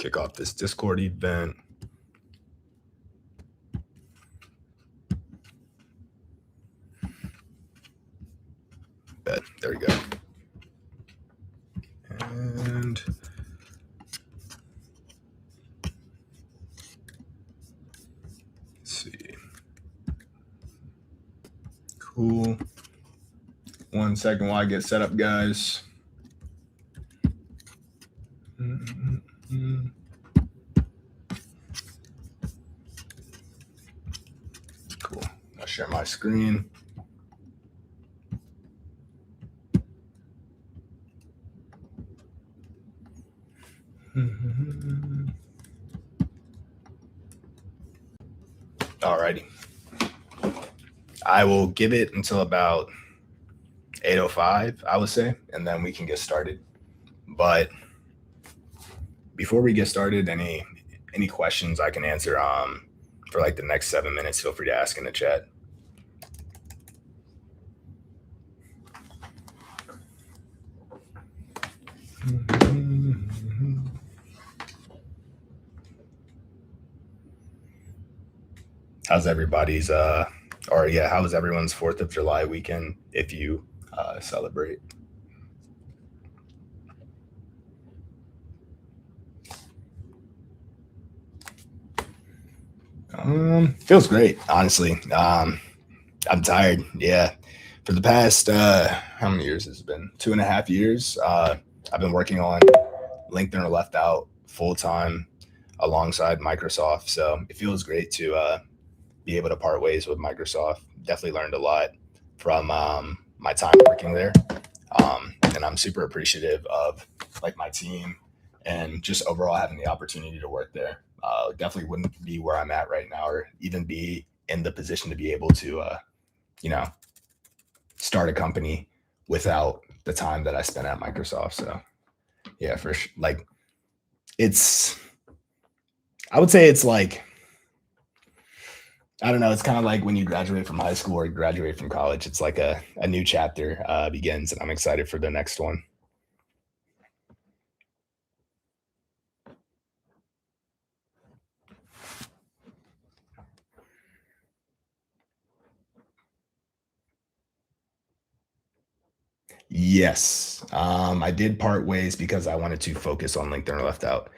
kick off this Discord event. There we go. And let's see. Cool. 1 second while I get set up, guys. Cool. I'll share my screen. Alrighty. I will give it until about 8:05, I would say, and then we can get started. But before we get started, any questions I can answer for like the next 7 minutes, feel free to ask in the chat. How's everybody's how was everyone's 4th of July weekend if you celebrate? Feels great, honestly. I'm tired. Yeah. For the past how many years has it been? 2.5 years. I've been working on LinkedIn or Left Out full time alongside Microsoft. So it feels great to be able to part ways with Microsoft. Definitely learned a lot from my time working there. And I'm super appreciative of like my team and just overall having the opportunity to work there. Definitely wouldn't be where I'm at right now or even be in the position to be able to, start a company without the time that I spent at Microsoft. So yeah, for sure. Like I would say it's like, I don't know. It's kind of like when you graduate from high school or graduate from college. It's like a new chapter begins, and I'm excited for the next one. Yes, I did part ways because I wanted to focus on LinkedIn or Left Out.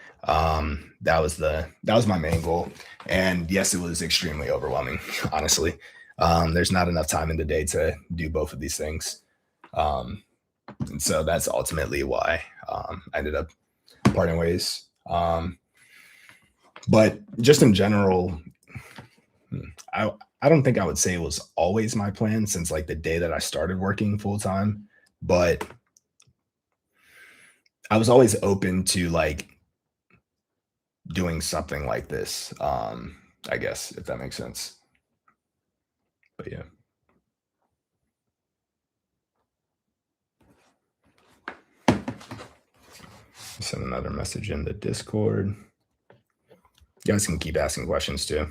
That was my main goal, and yes, it was extremely overwhelming. Honestly, there's not enough time in the day to do both of these things, and so that's ultimately why I ended up parting ways. But just in general, I don't think I would say it was always my plan since like the day that I started working full time, but I was always open to like doing something like this. I guess if that makes sense. But yeah. Send another message in the Discord. You guys can keep asking questions too.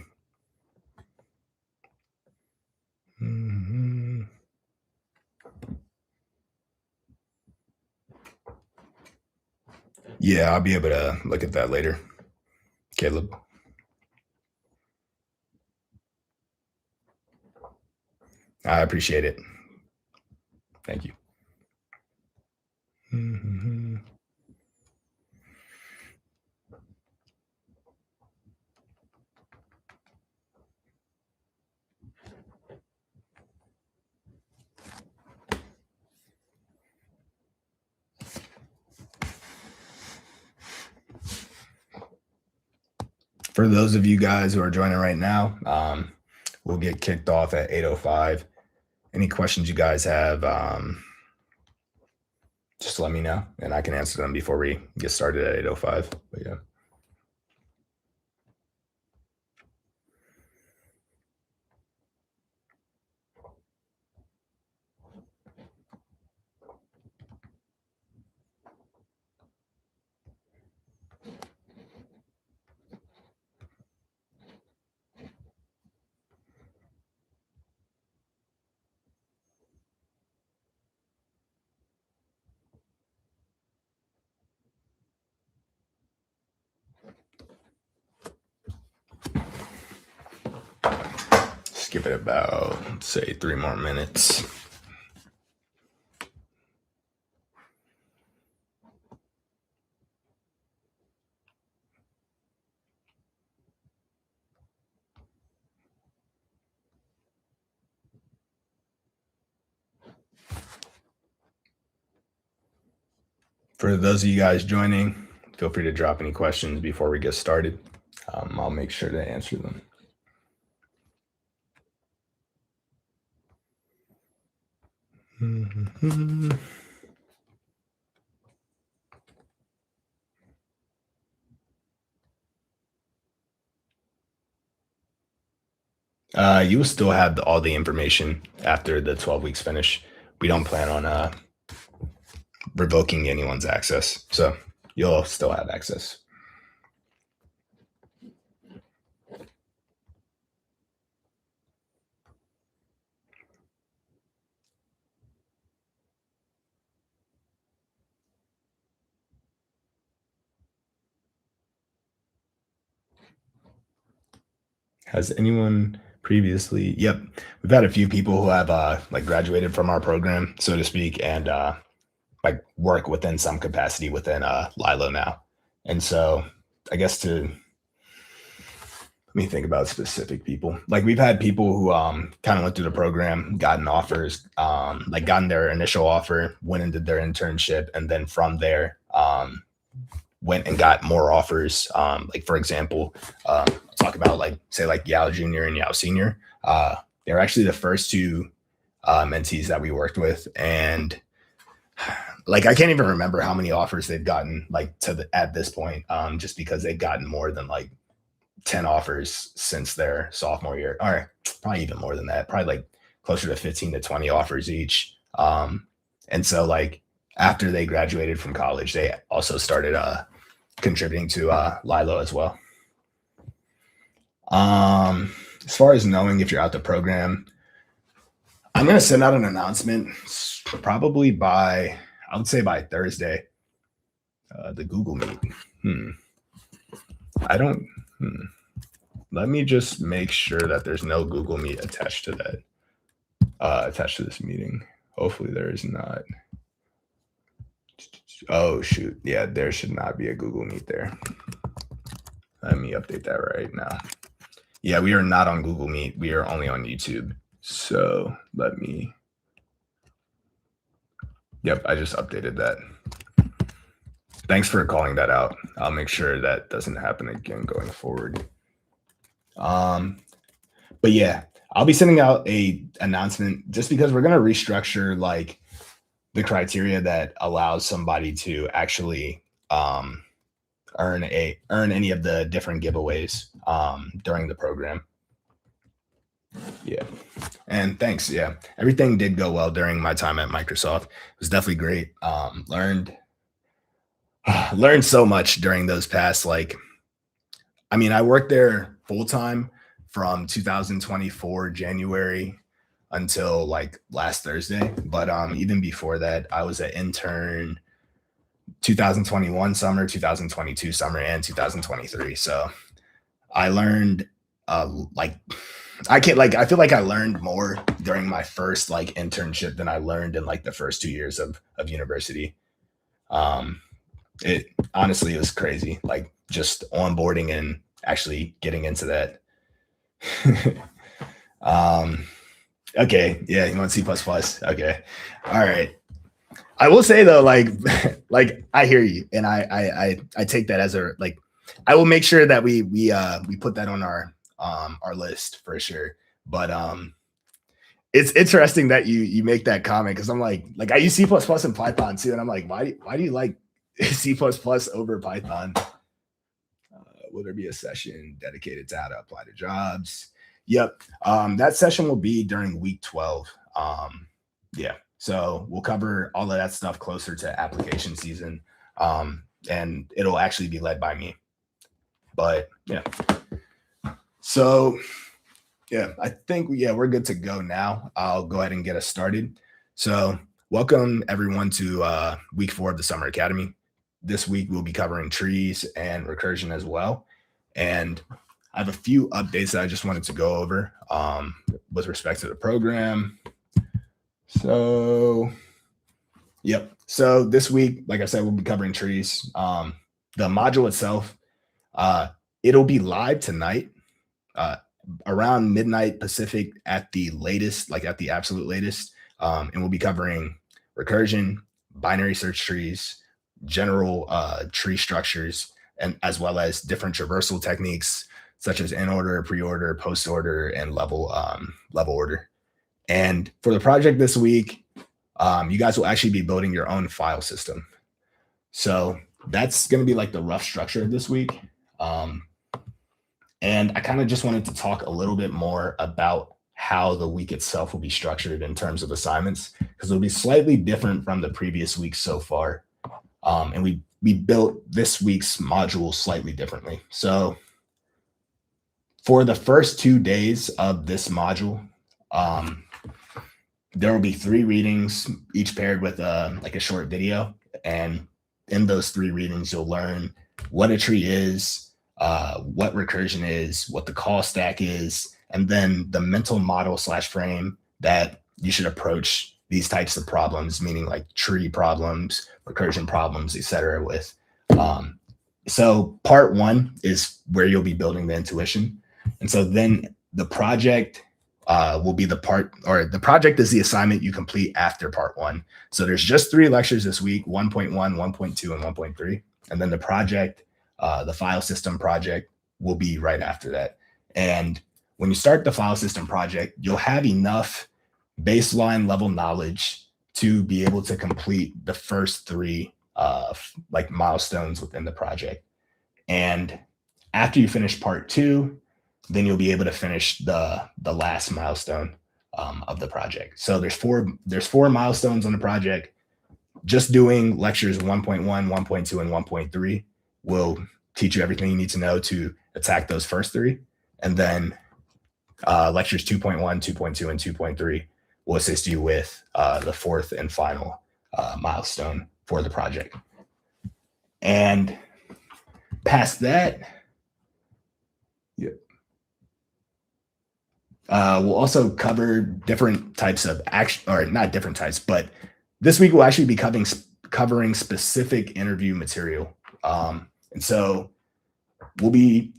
Yeah, I'll be able to look at that later. Caleb. I appreciate it. Thank you. For those of you guys who are joining right now, we'll get kicked off at 8:05. Any questions you guys have, just let me know and I can answer them before we get started at 8:05. But yeah. give it about, say, 3 more minutes. For those of you guys joining, feel free to drop any questions before we get started. I'll make sure to answer them. You will still have all the information after the 12 weeks finish. We don't plan on revoking anyone's access, so you'll still have access. Has anyone previously? Yep, we've had a few people who have like graduated from our program, so to speak, and like work within some capacity within LILO now. And so I guess to let me think about specific people. Like we've had people who kind of went through the program, gotten offers, like gotten their initial offer, went and did their internship, and then from there went and got more offers. Like for example, talk about like say like Yao Junior and Yao Senior. They're actually the first two mentees that we worked with, and like I can't even remember how many offers they've gotten like at this point, just because they've gotten more than like 10 offers since their sophomore year, or probably even more than that, probably like closer to 15 to 20 offers each. And so like after they graduated from college, they also started contributing to LILO as well. As far as knowing if you're out the program, I'm going to send out an announcement probably by, I would say by Thursday. The Google Meet. I don't. Let me just make sure that there's no Google Meet attached to that. Attached to this meeting. Hopefully there is not. Oh shoot! Yeah, there should not be a Google Meet there. Let me update that right now. Yeah, we are not on Google Meet. We are only on YouTube. So let me. Yep, I just updated that. Thanks for calling that out. I'll make sure that doesn't happen again going forward. But yeah, I'll be sending out a announcement just because we're going to restructure like the criteria that allows somebody to actually earn any of the different giveaways during the program. Yeah. And thanks. Yeah. Everything did go well during my time at Microsoft. It was definitely great. Learned so much during those past, like, I mean, I worked there full time from 2024 January until like last Thursday. But even before that, I was an intern 2021 summer, 2022 summer, and 2023. So I learned like I feel like I learned more during my first like internship than I learned in like the first 2 years of university. It honestly was crazy, like just onboarding and actually getting into that. Okay, yeah, you want C++? Okay, all right. I will say though, like, like I hear you, and I take that as a like. I will make sure that we put that on our list for sure. But it's interesting that you make that comment because I'm like I use C++ and Python too, and I'm like, why do you like C++ over Python? Will there be a session dedicated to how to apply to jobs? Yep. That session will be during week 12. Yeah. So we'll cover all of that stuff closer to application season. And it'll actually be led by me. But yeah. So yeah, I think we're good to go now. I'll go ahead and get us started. So welcome everyone to week 4 of the Summer Academy. This week we'll be covering trees and recursion as well. And I have a few updates that I just wanted to go over with respect to the program. So, yep. So this week, like I said, we'll be covering trees. The module itself, it'll be live tonight, around midnight Pacific at the latest, like at the absolute latest. And we'll be covering recursion, binary search trees, general tree structures, and as well as different traversal techniques such as in order, pre-order, post-order, and level order. And for the project this week, you guys will actually be building your own file system. So that's going to be like the rough structure of this week. And I kind of just wanted to talk a little bit more about how the week itself will be structured in terms of assignments, because it'll be slightly different from the previous week so far. And we built this week's module slightly differently. So for the first 2 days of this module, there will be 3 readings, each paired with like a short video. And in those 3 readings, you'll learn what a tree is, what recursion is, what the call stack is, and then the mental model / frame that you should approach these types of problems, meaning like tree problems, recursion problems, etc. with. So part 1 is where you'll be building the intuition. And so then the project will be the part, or the project is the assignment you complete after part 1. So there's just 3 lectures this week, 1.1, 1.2, and 1.3. And then the project, the file system project, will be right after that. And when you start the file system project, you'll have enough baseline level knowledge to be able to complete the first 3 like milestones within the project. And after you finish part 2, then you'll be able to finish the last milestone of the project. So there's 4 milestones on the project. Just doing lectures 1.1, 1.2, and 1.3 will teach you everything you need to know to attack those first 3. And then lectures 2.1, 2.2, and 2.3 will assist you with the 4th and final milestone for the project. And past that, we'll also cover different types of action, or not different types, but this week we'll actually be covering specific interview material. And so we'll be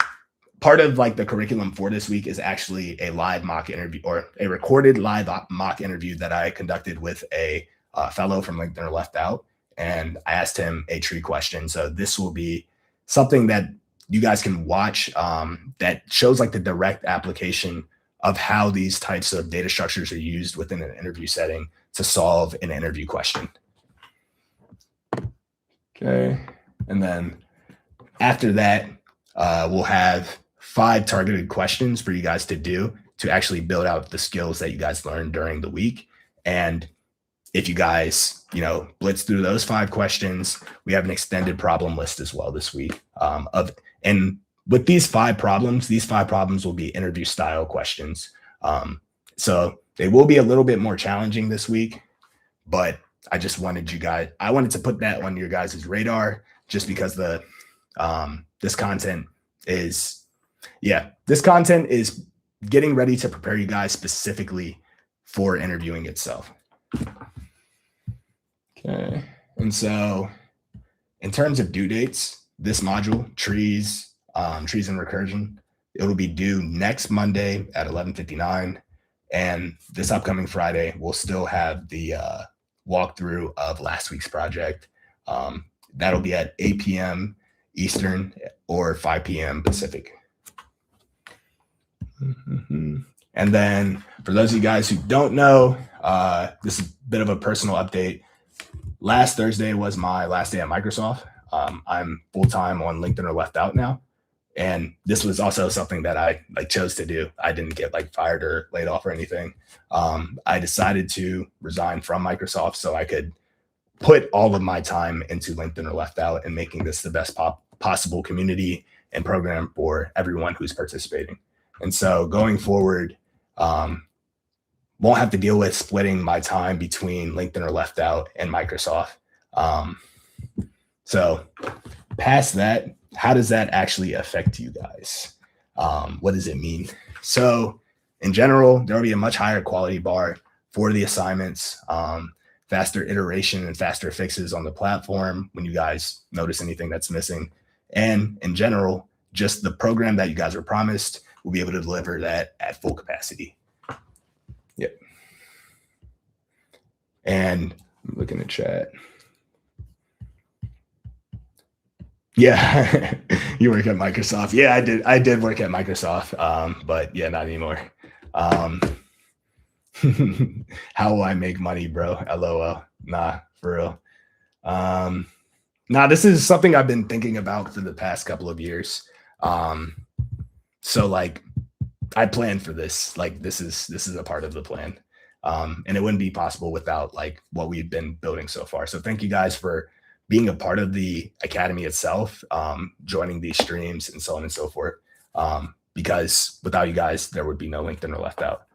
part of like the curriculum for this week is actually a live mock interview, or a recorded live mock interview that I conducted with a fellow from LinkedIn or Left Out. And I asked him a tree question. So this will be something that you guys can watch that shows like the direct application of how these types of data structures are used within an interview setting to solve an interview question. Okay. And then after that, we'll have 5 targeted questions for you guys to do to actually build out the skills that you guys learned during the week. And if you guys, blitz through those 5 questions, we have an extended problem list as well this week. And with these 5 problems will be interview style questions. So they will be a little bit more challenging this week, but I wanted to put that on your guys' radar just because this content is getting ready to prepare you guys specifically for interviewing itself. Okay. And so in terms of due dates, this module, trees and recursion, it will be due next Monday at 11:59. And this upcoming Friday, we'll still have the walkthrough of last week's project. That'll be at 8 p.m. Eastern or 5 p.m. Pacific. And then for those of you guys who don't know, this is a bit of a personal update. Last Thursday was my last day at Microsoft. I'm full-time on LinkedIn or Left Out now. And this was also something that I chose to do. I didn't get fired or laid off or anything. I decided to resign from Microsoft so I could put all of my time into LinkedIn or Left Out and making this the best possible community and program for everyone who's participating. And so going forward, won't have to deal with splitting my time between LinkedIn or Left Out and Microsoft. So past that, how does that actually affect you guys? What does it mean? So in general, there will be a much higher quality bar for the assignments, faster iteration and faster fixes on the platform when you guys notice anything that's missing. And in general, just the program that you guys were promised, we'll be able to deliver that at full capacity. Yep. And I'm looking at chat. Yeah, you work at Microsoft. Yeah, I did work at Microsoft, but yeah, not anymore. How will I make money, bro? LOL. Nah, for real. Nah, this is something I've been thinking about for the past couple of years. So like I planned for this. Like this is a part of the plan. And it wouldn't be possible without like what we've been building so far. So thank you guys for being a part of the academy itself, joining these streams and so on and so forth. Because without you guys, there would be no LinkedIn or Left Out.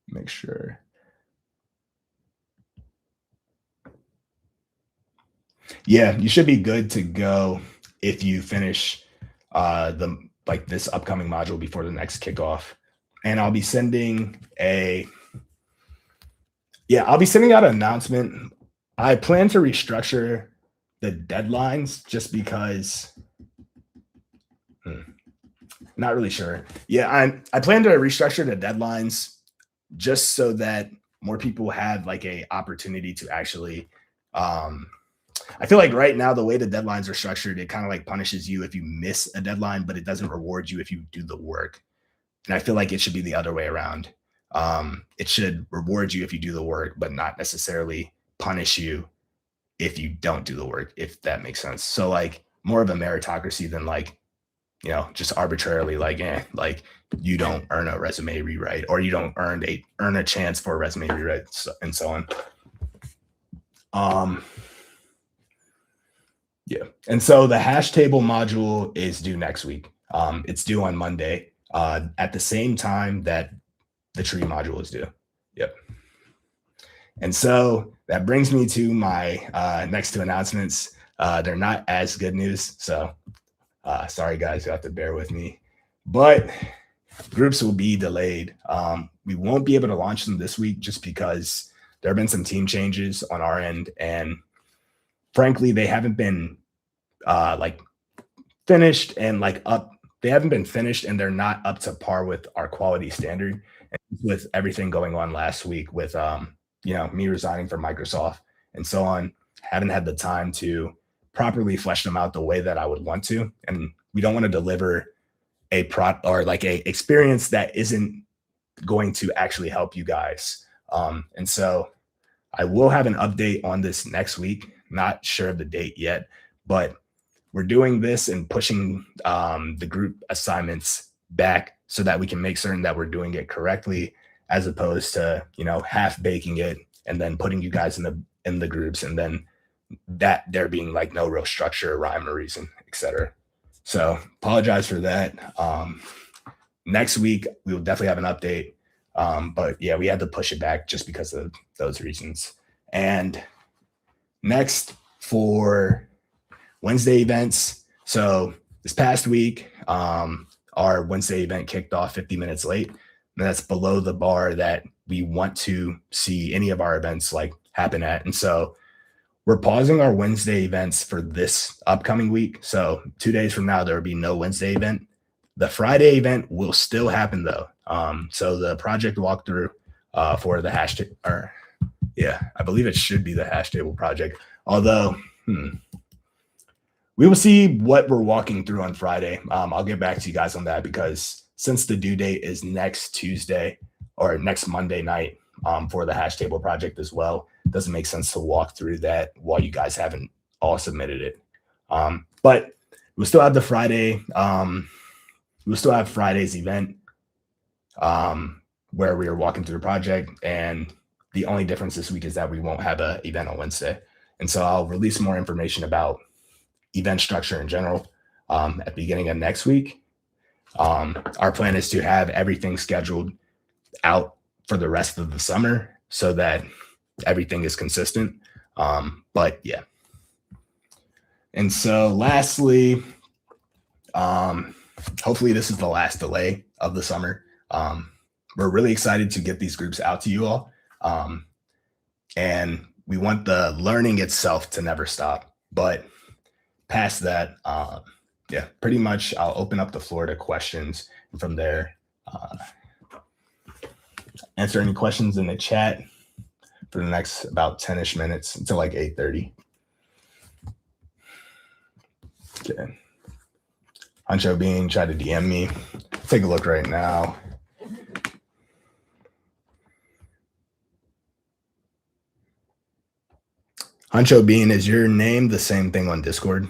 Make sure. Yeah, you should be good to go if you finish this upcoming module before the next kickoff. And I'll be sending out an announcement. I plan to restructure the deadlines just because not really sure. Yeah, I plan to restructure the deadlines just so that more people have like a opportunity to actually I feel like right now the way the deadlines are structured, it kind of like punishes you if you miss a deadline, but it doesn't reward you if you do the work. And I feel like it should be the other way around. It should reward you if you do the work, but not necessarily punish you if you don't do the work, if that makes sense. So like more of a meritocracy than like, you know, just arbitrarily like you don't earn a resume rewrite or you don't earn a chance for a resume rewrite and so on. Yeah. And so the hash table module is due next week. It's due on Monday at the same time that the tree module is due. Yep. And so that brings me to my next two announcements. They're not as good news. So sorry, guys, you have to bear with me. But groups will be delayed. We won't be able to launch them this week just because there have been some team changes on our end. And frankly, they haven't been finished and up. They haven't been finished and they're not up to par with our quality standard. And with everything going on last week with, me resigning from Microsoft and so on, haven't had the time to properly flesh them out the way that I would want to. And we don't want to deliver a experience that isn't going to actually help you guys. And so I will have an update on this next week. Not sure of the date yet, but we're doing this and pushing the group assignments back so that we can make certain that we're doing it correctly, as opposed to, half baking it and then putting you guys in the groups and then that there being like no real structure, rhyme or reason, etc. So apologize for that. Next week, we will definitely have an update. But yeah, we had to push it back just because of those reasons. And next for Wednesday events. So this past week, our Wednesday event kicked off 50 minutes late. And that's below the bar that we want to see any of our events happen at. And so we're pausing our Wednesday events for this upcoming week. So 2 days from now, there will be no Wednesday event. The Friday event will still happen though. So the project walkthrough for the hashtag, I believe it should be the hash table project. Although, we will see what we're walking through on Friday. I'll get back to you guys on that because since the due date is next Tuesday or next Monday night for the hash table project as well, it doesn't make sense to walk through that while you guys haven't all submitted it. But we'll still have the Friday. We'll still have Friday's event where we are walking through the project. And the only difference this week is that we won't have an event on Wednesday. And so I'll release more information about event structure in general at the beginning of next week. Our plan is to have everything scheduled out for the rest of the summer so that everything is consistent. But yeah. And so lastly, Um, hopefully this is the last delay of the summer. We're really excited to get these groups out to you all. And we want the learning itself to never stop. But past that, yeah, pretty much I'll open up the floor to questions. And from there, uh, answer any questions in the chat for the next about 10-ish minutes until like 8:30. Okay. Huncho Bean tried to DM me. Take a look right now. Huncho Bean, is your name the same thing on Discord?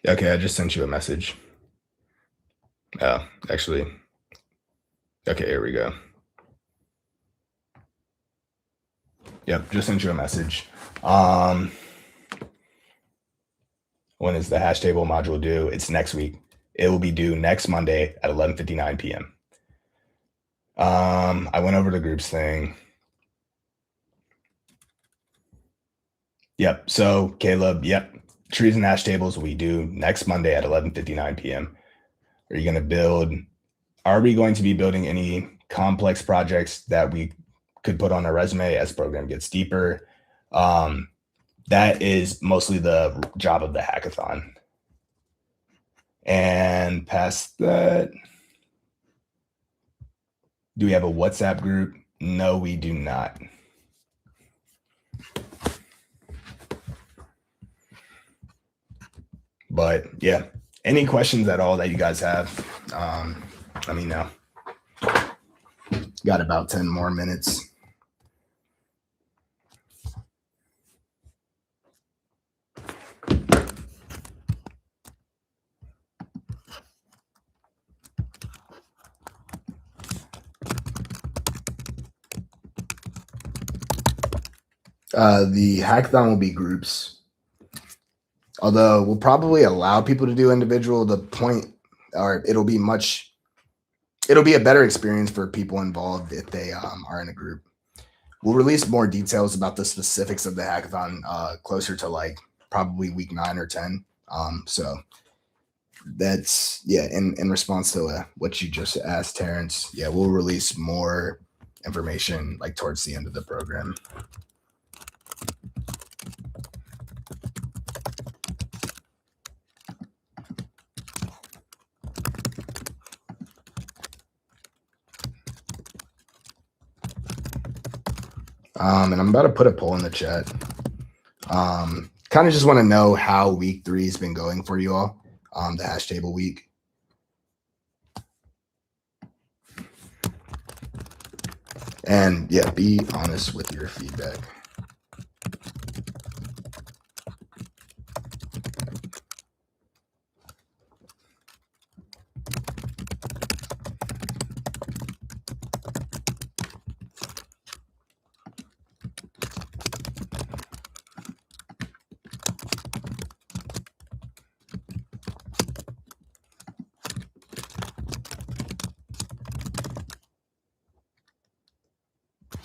Okay, I just sent you a message. Actually, okay, here we go. Yep, just sent you a message. When is the hash table module due? It's next week. It will be due next Monday at 11:59 p.m. I went over the groups thing. Yep. So Caleb, yep. Trees and hash tables we do next Monday at 11:59 p.m. Are you going to build? Are we going to be building any complex projects that we could put on our resume as the program gets deeper? That is mostly the job of the hackathon. And past that, do we have a WhatsApp group? No, we do not. But yeah, any questions at all that you guys have, let me know. Got about 10 more minutes. The hackathon will be groups. Although we'll probably allow people to do individual, the point, or it'll be a better experience for people involved if they are in a group. We'll release more details about the specifics of the hackathon closer to like probably week 9 or 10. So that's, yeah, in response to what you just asked, Terrence, yeah, we'll release more information like towards the end of the program. And I'm about to put a poll in the chat. Kind of just want to know how week 3 has been going for you all, the hash table week. And yeah, be honest with your feedback.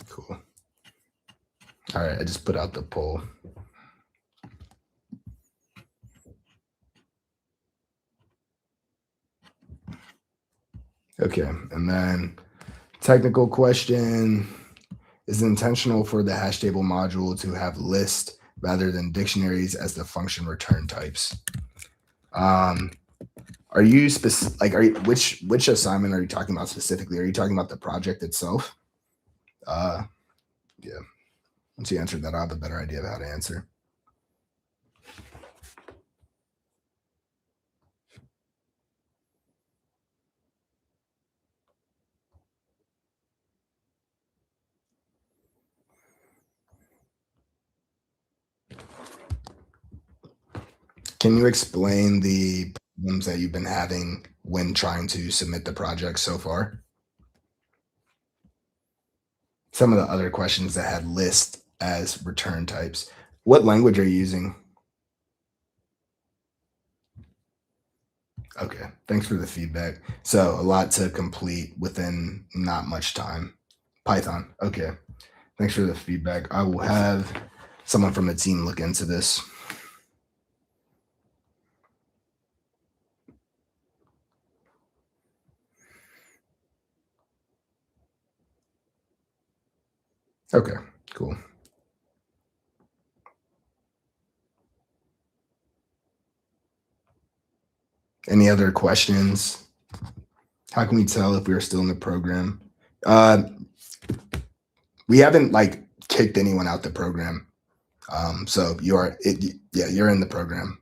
Cool. All right, I just put out the poll. Okay, and then technical question, is it intentional for the hash table module to have list rather than dictionaries as the function return types? Are you which assignment are you talking about specifically? Are you talking about the project itself? Yeah. Once you answered that, I'll have a better idea of how to answer. Can you explain the problems that you've been having when trying to submit the project so far? Some of the other questions that had list as return types. What language are you using? Okay, thanks for the feedback. So a lot to complete within not much time. Python. Okay, thanks for the feedback. I will have someone from the team look into this. Okay, cool. Any other questions? How can we tell if we are still in the program? We haven't like kicked anyone out the program. So you're in the program.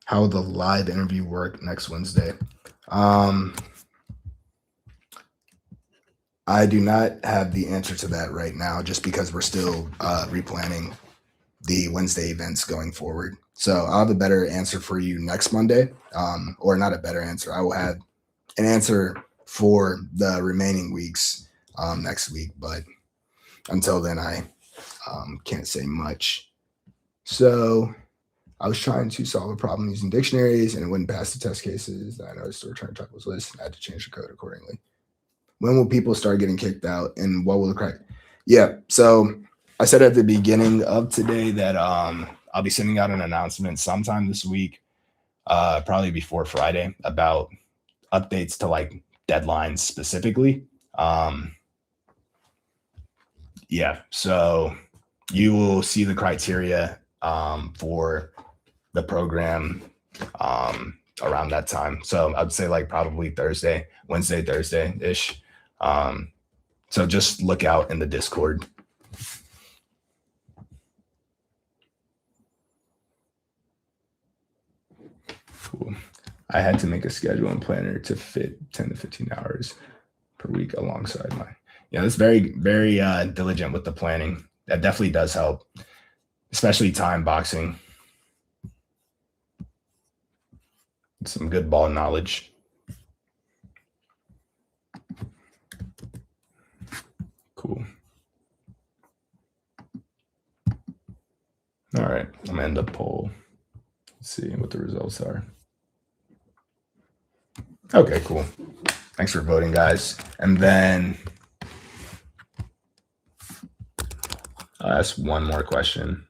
How will the live interview work next Wednesday? I do not have the answer to that right now, just because we're still replanning the Wednesday events going forward. So I'll have a better answer for you next Monday, or not a better answer. I will have an answer for the remaining weeks next week, but until then, I can't say much. So I was trying to solve a problem using dictionaries, and it wouldn't pass the test cases. I noticed the return type was list. I had to change the code accordingly. When will people start getting kicked out, and what will the correct? Yeah. So I said at the beginning of today that I'll be sending out an announcement sometime this week, probably before Friday, about updates to like deadlines specifically. Yeah. So you will see the criteria for the program around that time. So I'd say like probably Wednesday, Thursday-ish. So just look out in the Discord. Cool. I had to make a schedule and planner to fit 10 to 15 hours per week alongside my, that's very, very diligent with the planning. That definitely does help, especially time boxing. Some good ball knowledge. Cool. All right, I'm gonna end the poll. Let's see what the results are. Okay, cool. Thanks for voting, guys. And then I'll ask one more question.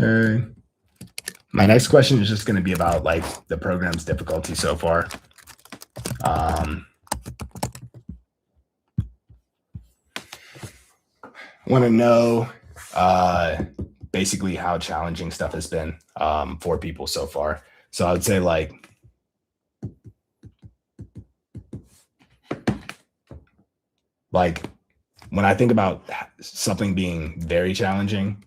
Okay. My next question is just going to be about like the program's difficulty so far. Want to know basically how challenging stuff has been for people so far. So I would say like when I think about something being very challenging,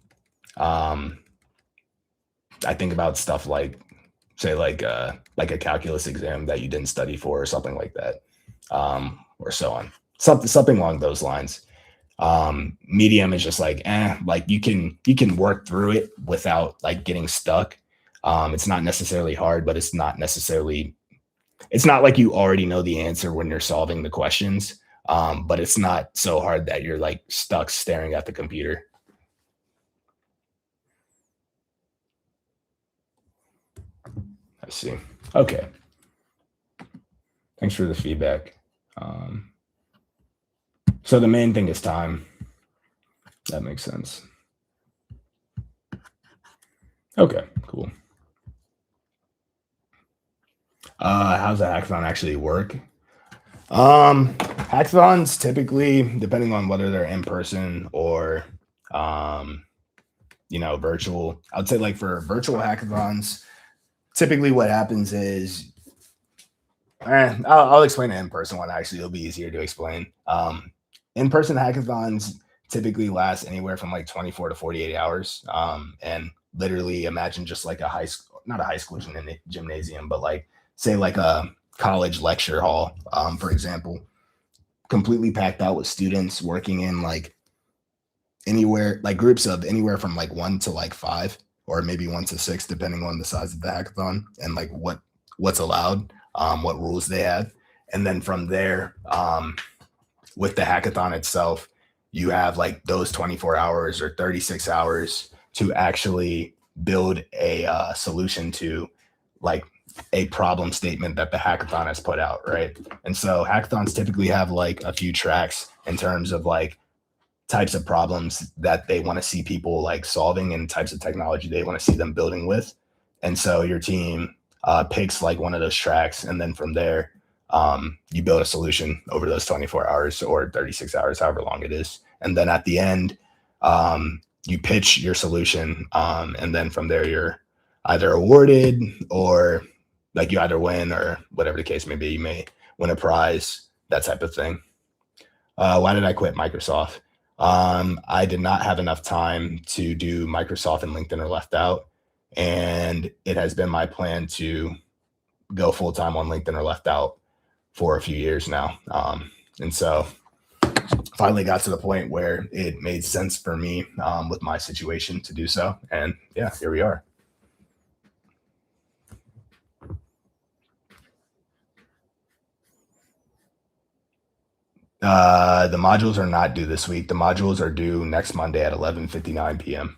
I think about stuff like, say, like a calculus exam that you didn't study for or something like that, or so on. Something along those lines. Medium is just like, like you can work through it without like getting stuck. It's not necessarily hard, but it's not like you already know the answer when you're solving the questions. But it's not so hard that you're like stuck staring at the computer. I see. Okay. Thanks for the feedback. So the main thing is time. That makes sense. Okay, cool. How's a hackathon actually work? Hackathons typically, depending on whether they're in person or virtual. I would say like for virtual hackathons, typically what happens is I'll explain the in-person one. Actually, it'll be easier to explain. In-person hackathons typically last anywhere from like 24 to 48 hours. And literally imagine just like a high school, not a high school gymnasium, but like say like a college lecture hall, for example, completely packed out with students working in like anywhere, like groups of anywhere from like 1 to like 5, or maybe 1 to 6, depending on the size of the hackathon and like what's allowed, what rules they have. And then from there, with the hackathon itself, you have like those 24 hours or 36 hours to actually build a solution to like a problem statement that the hackathon has put out, right? And so hackathons typically have like a few tracks in terms of like types of problems that they want to see people like solving and types of technology they want to see them building with. And so your team picks like one of those tracks, and then from there, you build a solution over those 24 hours or 36 hours, however long it is. And then at the end, you pitch your solution, and then from there, you're either awarded or like you either win or whatever the case may be. You may win a prize, that type of thing. Why did I quit Microsoft? I did not have enough time to do Microsoft and LinkedIn are left out. And it has been my plan to go full-time on LinkedIn or left out for a few years now. And so finally got to the point where it made sense for me with my situation to do so. And yeah, here we are. The modules are not due this week. The modules are due next Monday at 11:59 p.m.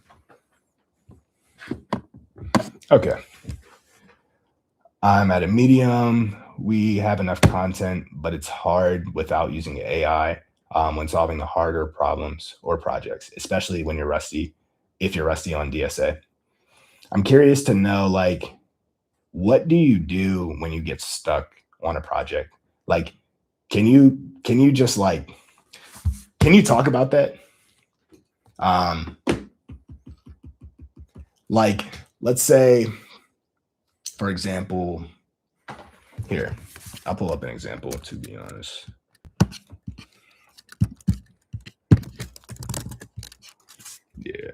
Okay. I'm at a medium. We have enough content, but it's hard without using AI when solving the harder problems or projects, especially when you're rusty, if you're rusty on DSA. I'm curious to know, like, what do you do when you get stuck on a project? Like, can you just like, can you talk about that? Like, let's say, for example, here, I'll pull up an example to be honest. Yeah.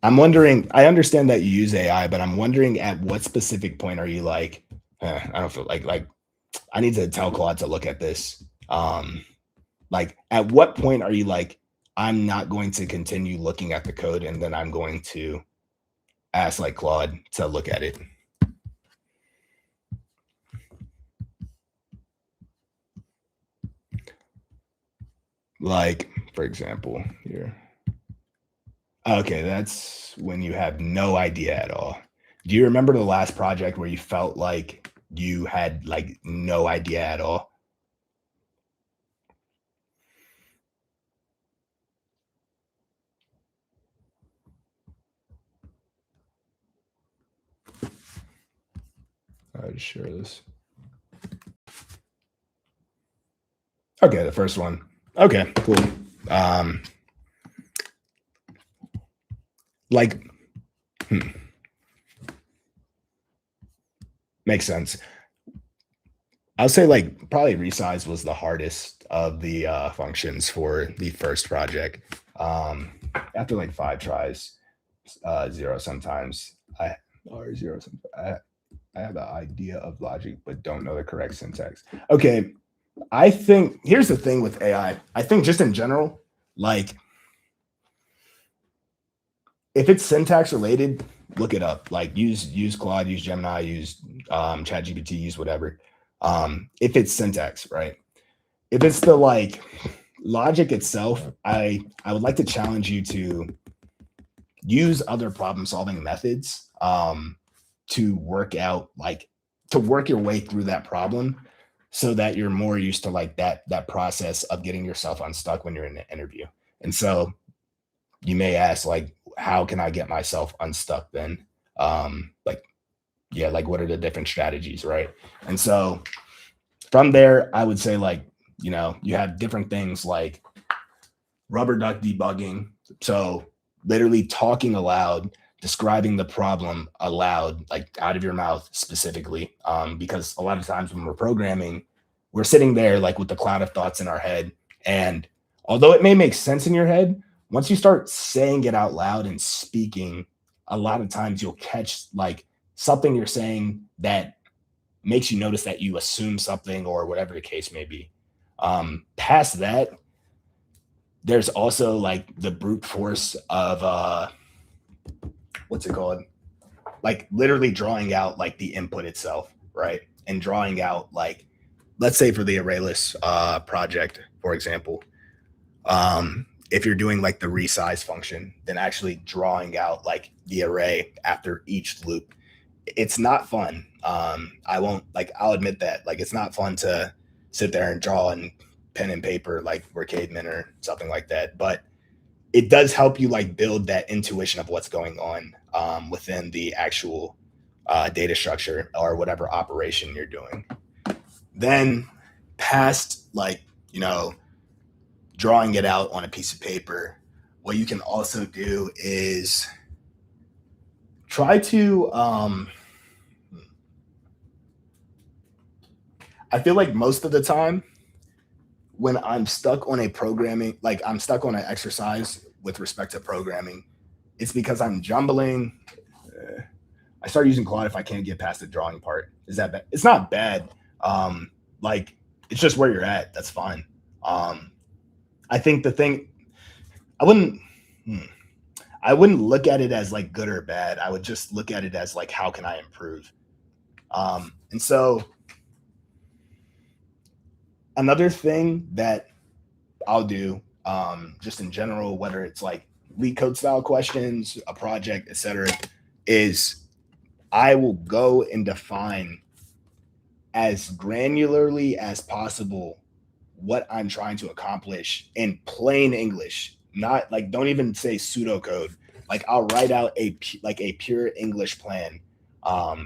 I'm wondering, I understand that you use AI, but I'm wondering at what specific point are you like, I don't feel like I need to tell Claude to look at this. Like at what point are you like, I'm not going to continue looking at the code and then I'm going to ask like Claude to look at it? Like, for example, here. Okay, that's when you have no idea at all. Do you remember the last project where you felt like you had like no idea at all? I'll just share this. Okay, the first one. Okay, cool. Like, makes sense. I'll say like probably resize was the hardest of the functions for the first project. After like 5 tries, 0 sometimes, I have an idea of logic, but don't know the correct syntax. Okay, I think here's the thing with AI. I think just in general, like if it's syntax related, look it up. Like use Claude, use Gemini, use ChatGPT, use whatever. If it's syntax, right? If it's the like logic itself, I would like to challenge you to use other problem solving methods to work out to work your way through that problem so that you're more used to that process of getting yourself unstuck when you're in an interview. And so you may ask, like, how can I get myself unstuck then? Like, yeah, like what are the different strategies, right? And so from there, I would say, like, you have different things like rubber duck debugging. So literally talking aloud, describing the problem aloud, like out of your mouth specifically. Because a lot of times when we're programming, we're sitting there like with the cloud of thoughts in our head. And although it may make sense in your head, once you start saying it out loud and speaking, a lot of times you'll catch like something you're saying that makes you notice that you assume something or whatever the case may be. Past that, there's also like the brute force of what's it called? Like literally drawing out like the input itself, right? And drawing out like, let's say for the arrayless project, for example, if you're doing like the resize function, then actually drawing out like the array after each loop, it's not fun. I'll admit that, like, it's not fun to sit there and draw in pen and paper like we're cavemen or something like that. But it does help you like build that intuition of what's going on within the actual data structure or whatever operation you're doing. Then past like, drawing it out on a piece of paper, what you can also do is try to I feel like most of the time when I'm stuck on I'm stuck on an exercise with respect to programming, it's because I'm jumbling. I start using Claude if I can't get past the drawing part. Is that bad? It's not bad. Like, it's just where you're at. That's fine. I think the thing, I wouldn't look at it as like good or bad. I would just look at it as like, how can I improve? And so another thing that I'll do, just in general, whether it's like lead code style questions, a project, etc., is I will go and define as granularly as possible what I'm trying to accomplish in plain English. Not like, don't even say pseudocode. Like, I'll write out a pure English plan.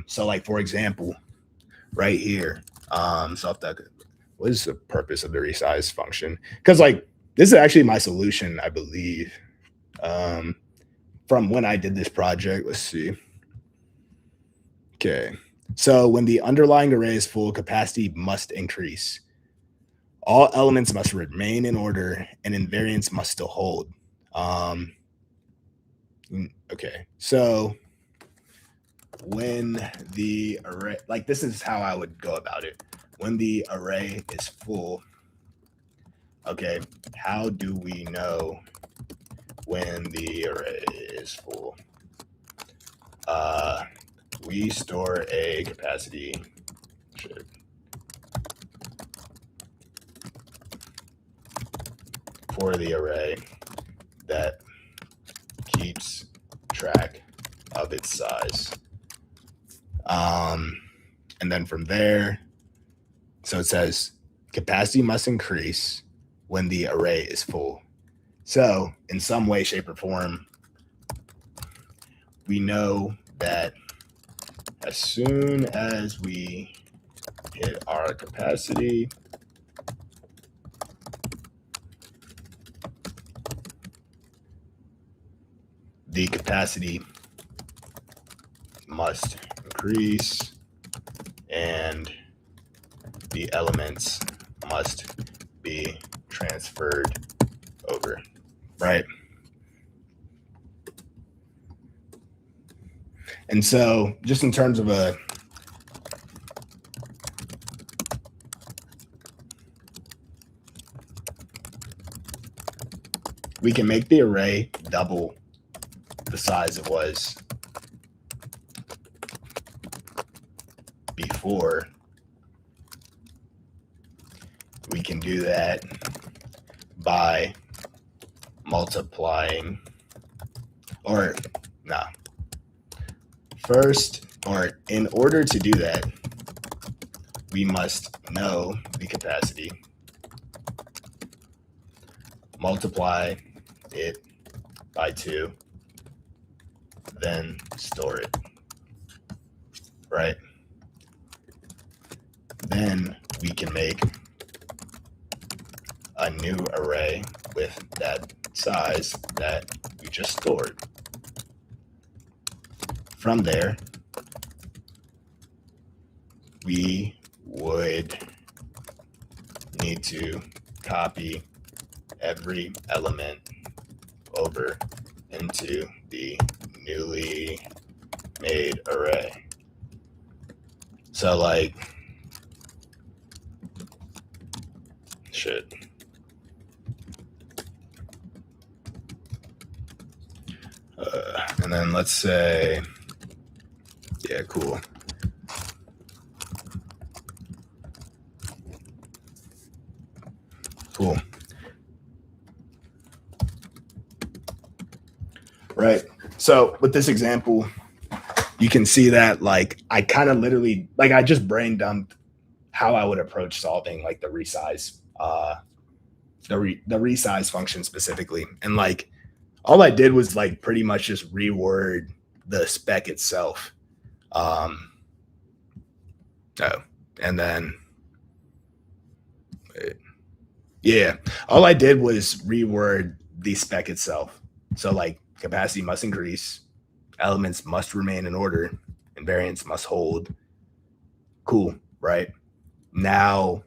So like, for example, right here, what is the purpose of the resize function? Because like, this is actually my solution, I believe, from when I did this project. Let's see. Okay. So when the underlying array is full, capacity must increase. All elements must remain in order and invariance must still hold. Okay. So when the array, like, this is how I would go about it. When the array is full, okay, how do we know when the array is full? We store a capacity for the array that keeps track of its size. And then from there, so it says capacity must increase when the array is full. So in some way, shape, or form, we know that as soon as we hit our capacity, the capacity must increase and the elements must be transferred over, right? And so just in terms of we can make the array double the size it was before. We can do that by multiplying or nah, first, or in order to do that, we must know the capacity, multiply it by 2, then store it, right? Then we can make a new array with that size that we just stored. From there, we would need to copy every element over into the newly made array. So like, shit. And then let's say, yeah, cool. Cool. Right. So with this example, you can see that like I kind of literally like I just brain dumped how I would approach solving like the resize function specifically. And like all I did was like pretty much just reword the spec itself. And then yeah, all I did was reword the spec itself. So like capacity must increase, elements must remain in order, invariance must hold. Cool, right? Now,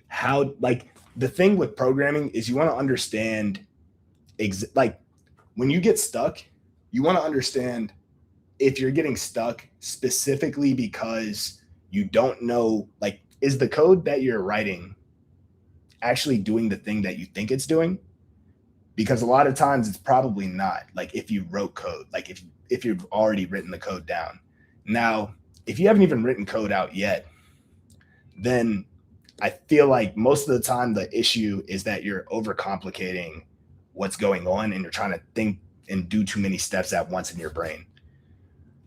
how like the thing with programming is you want to understand like when you get stuck, you want to understand if you're getting stuck specifically because you don't know, like, is the code that you're writing actually doing the thing that you think it's doing? Because a lot of times it's probably not. Like if you wrote code, like if you've already written the code down. Now, if you haven't even written code out yet, then I feel like most of the time the issue is that you're overcomplicating what's going on and you're trying to think and do too many steps at once in your brain.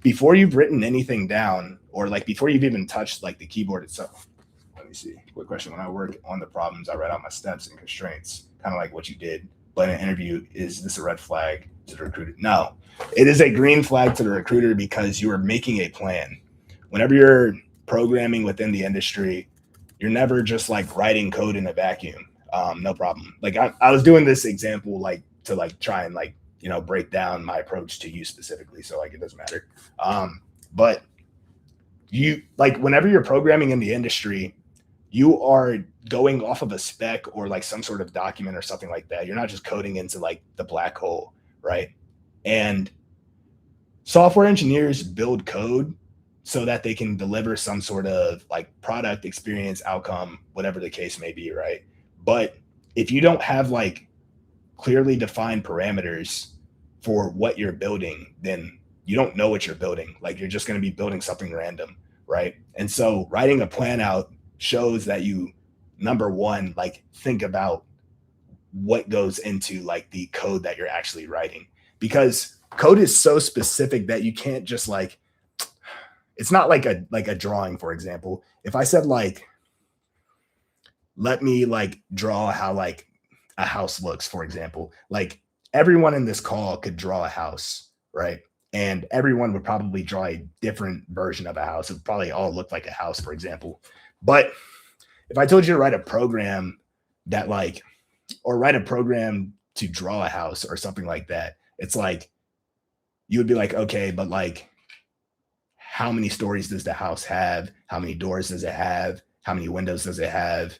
Before you've written anything down, or like before you've even touched like the keyboard itself. Let me see. Quick question. When I work on the problems, I write out my steps and constraints, kind of like what you did. But in an interview, is this a red flag to the recruiter? No, it is a green flag to the recruiter because you are making a plan. Whenever you're programming within the industry, you're never just like writing code in a vacuum. No problem. Like I was doing this example like to like try and like, you know, break down my approach to you specifically. So like it doesn't matter. But you like whenever you're programming in the industry, you are going off of a spec or like some sort of document or something like that. You're not just coding into like the black hole, right? And software engineers build code so that they can deliver some sort of like product, experience, outcome, whatever the case may be, right? But if you don't have like clearly defined parameters for what you're building, then you don't know what you're building. Like you're just going to be building something random, right? And so writing a plan out shows that you, number one, like think about what goes into like the code that you're actually writing, because code is so specific that you can't just like, it's not like a drawing, for example. If I said like, let me like draw how like a house looks, for example, like everyone in this call could draw a house, right? And everyone would probably draw a different version of a house. It would probably all look like a house, for example. But if I told you to write a program that like, or write a program to draw a house or something like that, it's like, you would be like, okay, but like, how many stories does the house have? How many doors does it have? How many windows does it have?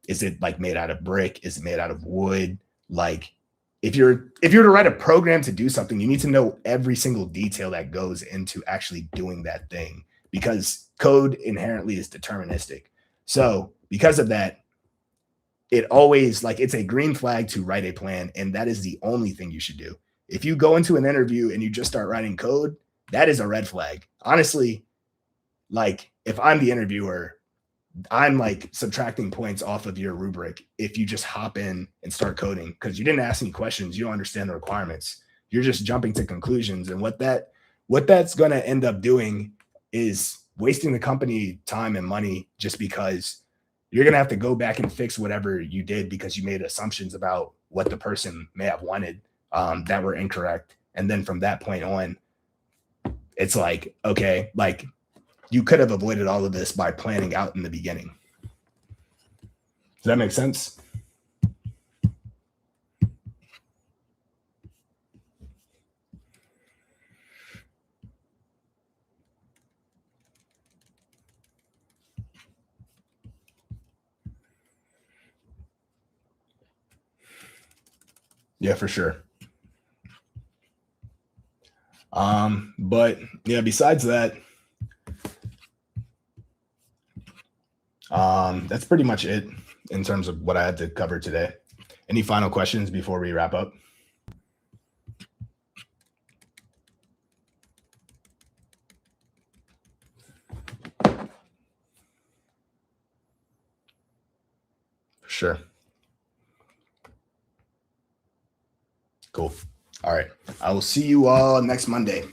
Is it like made out of brick? Is it made out of wood? Like if you're to write a program to do something, you need to know every single detail that goes into actually doing that thing, because code inherently is deterministic. So because of that, it always like it's a green flag to write a plan. And that is the only thing you should do. If you go into an interview and you just start writing code, that is a red flag. Honestly, like if I'm the interviewer, I'm like subtracting points off of your rubric if you just hop in and start coding because you didn't ask any questions. You don't understand the requirements. You're just jumping to conclusions. And what that's going to end up doing is wasting the company time and money just because you're going to have to go back and fix whatever you did because you made assumptions about what the person may have wanted that were incorrect. And then from that point on, it's like, okay, like you could have avoided all of this by planning out in the beginning. Does that make sense? Yeah, for sure. But yeah, besides that, that's pretty much it in terms of what I had to cover today. Any final questions before we wrap up? Sure. Cool. All right. I will see you all next Monday.